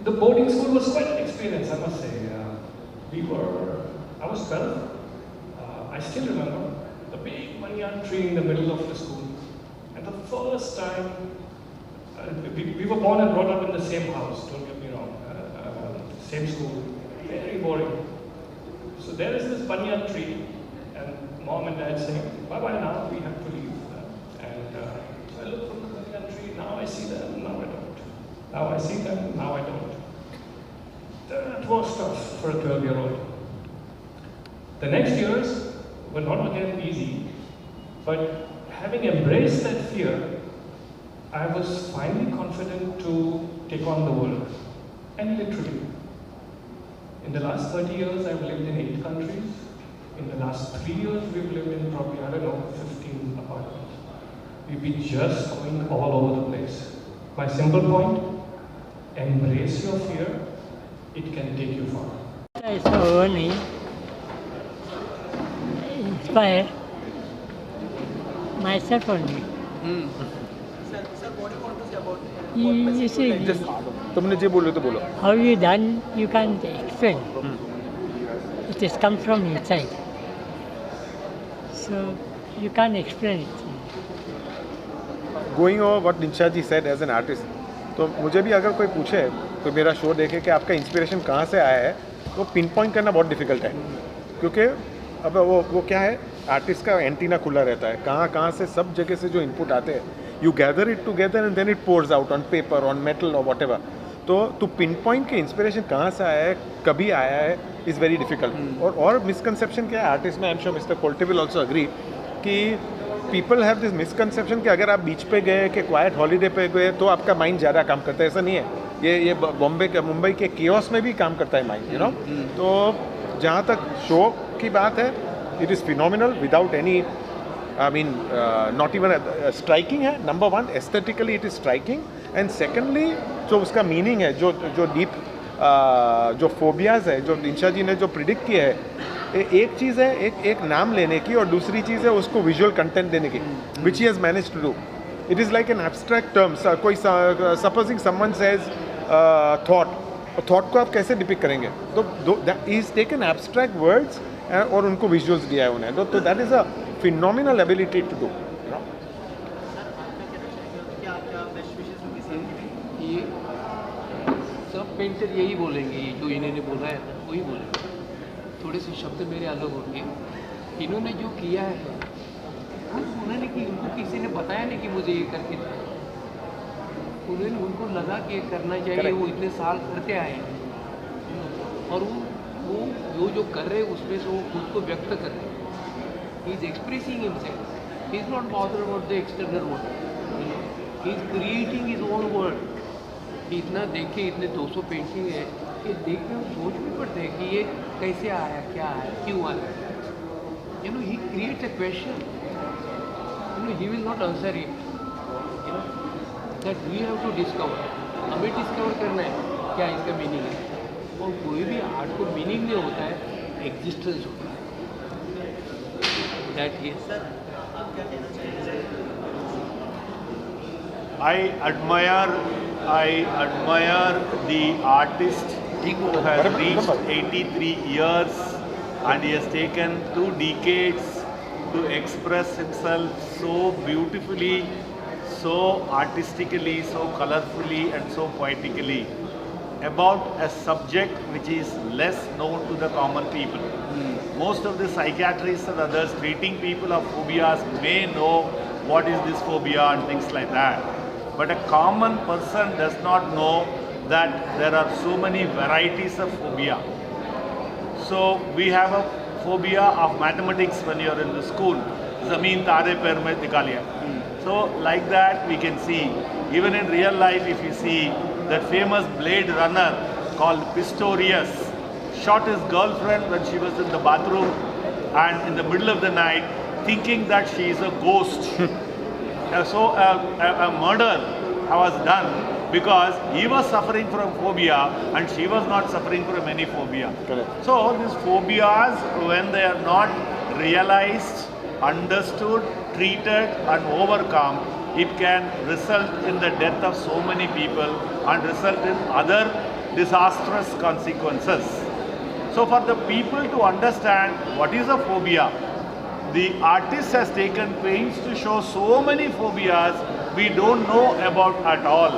The boarding school was quite an experience, I must say. I was 12. I still remember the big one-yard tree in the middle of the school. And the first time, we were born and brought up in the same house, don't get me wrong. Same school, very boring. So there is this banyan tree, and mom and dad saying, bye-bye now, we have to leave. So I look from the banyan tree, now I see them, now I don't. Now I see them, now I don't. That was tough for a 12-year-old. The next years were not again easy, but having embraced that fear, I was finally confident to take on the world. And literally. In the last 30 years, I've lived in 8 countries. In the last 3 years, we've lived in probably, 15 apartments. We've been just going all over the place. My simple point, embrace your fear. It can take you far. I saw only inspire myself only. Sir, what do you want to say about You see, तुमने जे बोलो तो बोलो. how you done, you can't explain. It has come from inside. So you can't explain it. Going over what Dinshaw ji said as an artist, तो मुझे भी अगर कोई पूछे तो मेरा शो देखे कि आपका इंस्पिरेशन कहाँ से आया है, वो पिन पॉइंट करना बहुत डिफिकल्ट है, क्योंकि अब वो क्या है, आर्टिस्ट का एंटीना खुला रहता है, कहाँ से सब जगह से जो इनपुट आते हैं, you gather it together and then it pours out on paper, on metal और वॉट एवर. तो पिन पॉइंट के इंस्पिरेशन कहाँ से आया है, कभी आया है, इज़ वेरी डिफिकल्ट. और मिसकंसेप्शन क्या है आर्टिस्ट में, I am sure mister Kolte will also agree कि पीपल हैव दिस मिसकंसेप्शन कि अगर आप बीच पे गए कि क्वाइट हॉलीडे पे गए तो आपका माइंड ज़्यादा काम करता है. ऐसा नहीं है. ये मुंबई के केओस में भी काम करता है माइंड, यू नो. तो जहाँ तक शो की बात है, it is phenomenal without any, I mean not even striking है. Number one, aesthetically it is striking, and secondly जो उसका मीनिंग है, जो डीप जो फोबियाज़ है, जो दिनशा जी ने जो प्रिडिक्ट किया है, एक चीज़ है एक नाम लेने की, और दूसरी चीज़ है उसको विजुअल कंटेंट देने की, which he has manage to do. it is like an abstract term. Supposing someone says thought, thought को आप कैसे डिपिक्ट करेंगे? तो he's taken abstract words और उनको visuals दिया है उन्हें. तो that is a phenomenal ability to do. ये सब पेंटर यही बोलेंगे, ये जो इन्होंने बोला है वही बोलेंगे. थोड़े से शब्द मेरे अलग होंगे. इन्होंने जो किया है उन्होंने कि उनको किसी ने बताया नहीं कि मुझे ये करके उनको लगा कि ये करना चाहिए. वो इतने साल करते आए हैं और वो जो कर रहे हैं उसमें से वो खुद को व्यक्त कर रहे हैं. He is expressing himself. He is not bothered about the external world. He is creating his own world. इतना देख के इतने 200 पेंटिंग है कि देख के हम सोच भी पड़ते हैं कि ये कैसे आया, क्या आया, क्यों आया. You know he creates a question. You know he will not answer it. You know that we have to discover. हमें डिस्कवर करना है क्या इसका मीनिंग है. और कोई भी आर्ट को मीनिंग नहीं होता है, एग्जिस्टेंस होता है. दैट ही सर आप क्या कहना चाहिए? I admire the artist who has reached 83 years and he has taken 2 decades to express himself so beautifully, so artistically, so colorfully and so poetically about a subject which is less known to the common people. Most of the psychiatrists and others treating people of phobias may know what is this phobia and things like that. But a common person does not know that there are so many varieties of phobia. So we have a phobia of mathematics when you are in the school. Zameen taare pair mein dikha liya. So like that we can see, even in real life if you see that famous Blade Runner called Pistorius shot his girlfriend when she was in the bathroom and in the middle of the night thinking that she is a ghost. So a murder was done because he was suffering from phobia and she was not suffering from any phobia. Correct. So these phobias, when they are not realized, understood, treated and overcome, it can result in the death of so many people and result in other disastrous consequences. So for the people to understand what is a phobia, the artist has taken pains to show so many phobias we don't know about at all.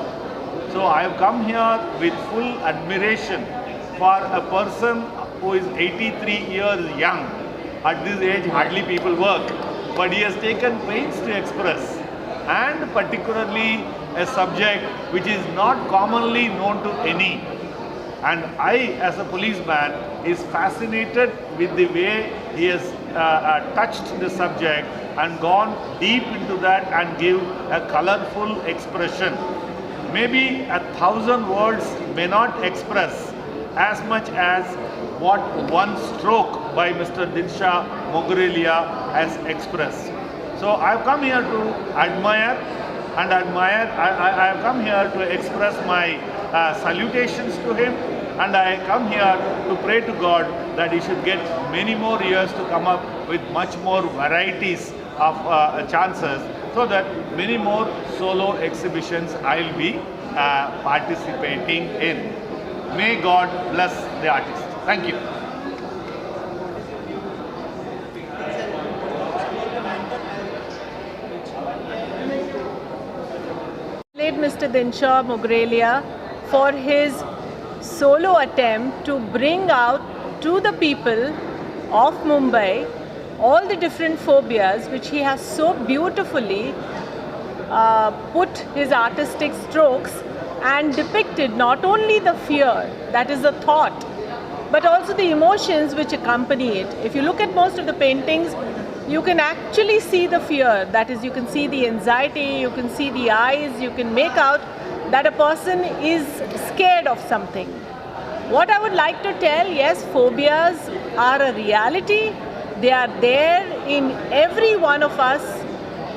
So I have come here with full admiration for a person who is 83 years young. At this age hardly people work, but he has taken pains to express, and particularly a subject which is not commonly known to any. And I, as a policeman, is fascinated with the way he has touched the subject and gone deep into that and give a colorful expression. Maybe 1,000 words may not express as much as what one stroke by Mr. Dinshaw Mogrelia has expressed. So I have come here to admire and admire. I have come here to express my salutations to him, and I come here to pray to God that he should get many more years to come up with much more varieties of chances, so that many more solo exhibitions I will be participating in. May God bless the artist. Thank you. Mr. Dinshaw Mogrelia for his solo attempt to bring out to the people of Mumbai all the different phobias which he has so beautifully put his artistic strokes and depicted not only the fear, that is the thought, but also the emotions which accompany it. If you look at most of the paintings, you can actually see the fear, that is, you can see the anxiety, you can see the eyes, you can make out that a person is scared of something. What I would like to tell, yes, phobias are a reality, they are there in every one of us,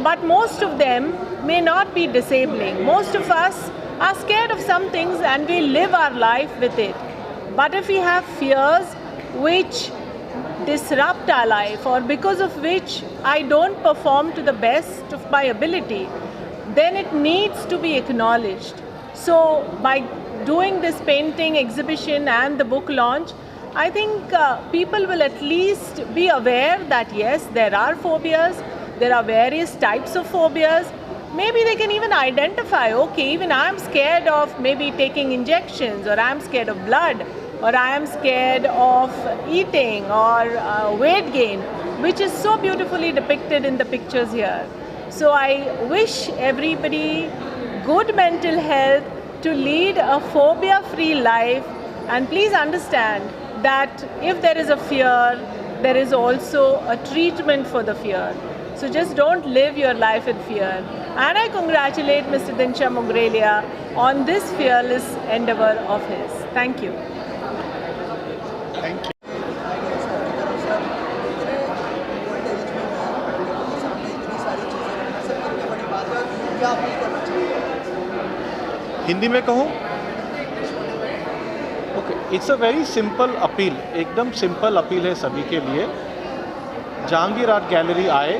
but most of them may not be disabling. Most of us are scared of some things and we live our life with it. But if we have fears which disrupt our life or because of which I don't perform to the best of my ability, then it needs to be acknowledged. So by doing this painting exhibition and the book launch, I think people will at least be aware that yes, there are phobias, there are various types of phobias. Maybe they can even identify, okay, even I am scared of maybe taking injections, or I am scared of blood, or I am scared of eating or weight gain, which is so beautifully depicted in the pictures here. So I wish everybody good mental health, to lead a phobia-free life, and please understand that if there is a fear, there is also a treatment for the fear. So just don't live your life in fear. And I congratulate Mr. Dinshaw Mogrelia on this fearless endeavor of his. Thank you. Thank you. Hindi में कहूँ? Okay, it's a very simple appeal, एकदम simple appeal है सभी के लिए. Jehangir art gallery आए,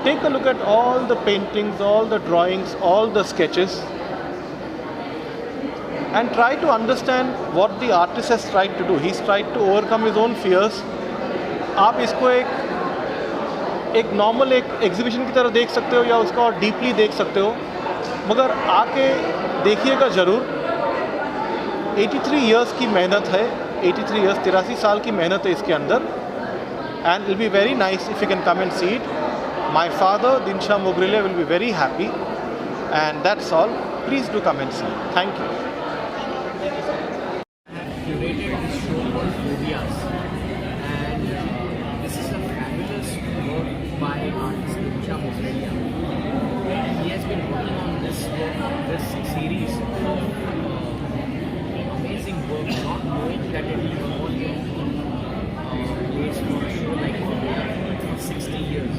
take a look at all the paintings, all the drawings, all the sketches, and try to understand what the artist has tried to do. He's tried to overcome his own fears. आप इसको एक normal एक exhibition की तरह देख सकते हो या उसको और डीपली देख सकते हो, मगर आके देखिएगा ज़रूर. 83 इयर्स की मेहनत है, 83 इयर्स, 83 साल की मेहनत है इसके अंदर. And it will be very nice if you can come and see it. My father Dinshaw Mogrelia will be very happy, and that's all. Please do come and see. Thank you. Curated this show called Phobias, and this is a fabulous work by artist Dinshaw Mogrelia. He has been working on this series of amazing work, not knowing that it will go on place for a show like Phobia for 60 years.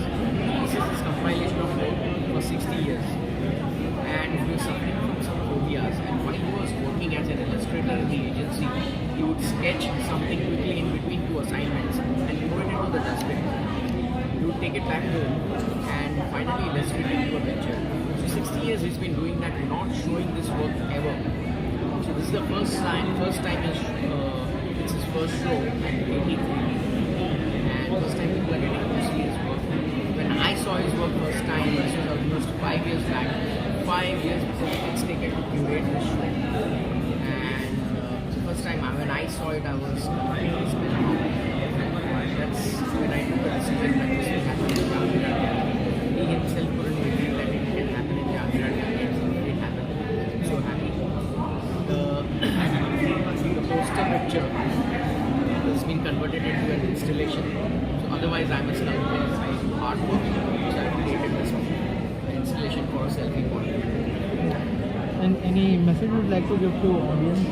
This is his compilation of work for 60 years, and he was suffering from some phobias, and while he was working as an illustrator in the agency, he would sketch something quickly in between two assignments and throw it into the dustbin. He would take it back home and finally illustrate it into a picture. So 60 years he's been doing that, not showing this work ever. So this is the first time it's his first show at 83, and first time people are getting to see his work. When I saw his work first time, this was almost 5 years back. 5 years before it's taken to curate the show. First time when I saw it, I was completely spellbound. That's when I took the decision that this will happen in Jehangir Art Gallery. He himself couldn't believe that it can happen in Jehangir Art Gallery. It happened. I'm so happy. The poster picture has been converted into an installation. So otherwise I'm a sculptor, I do artwork, so I created this installation for a selfie point. And any message you would like to give to audience?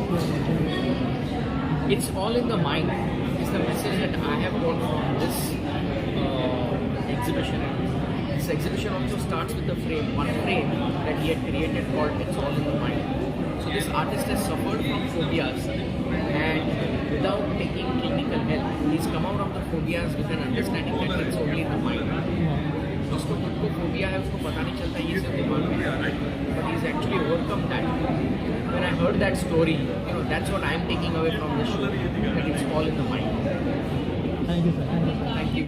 It's all in the mind. It's the message that I have got from this exhibition. This exhibition also starts with the frame, one frame that he had created called It's All in the Mind. So this artist has suffered from phobias, and without taking clinical help, he's come out of the phobias with an understanding that it's only in the mind. जिसको खुद को phobia है उसको पता नहीं चलता ये सिर्फ दिमाग में है, but he's actually overcome that. When I heard that story, that's what I'm taking away from the show, that it's all in the mind. Thank you, sir. Thank you.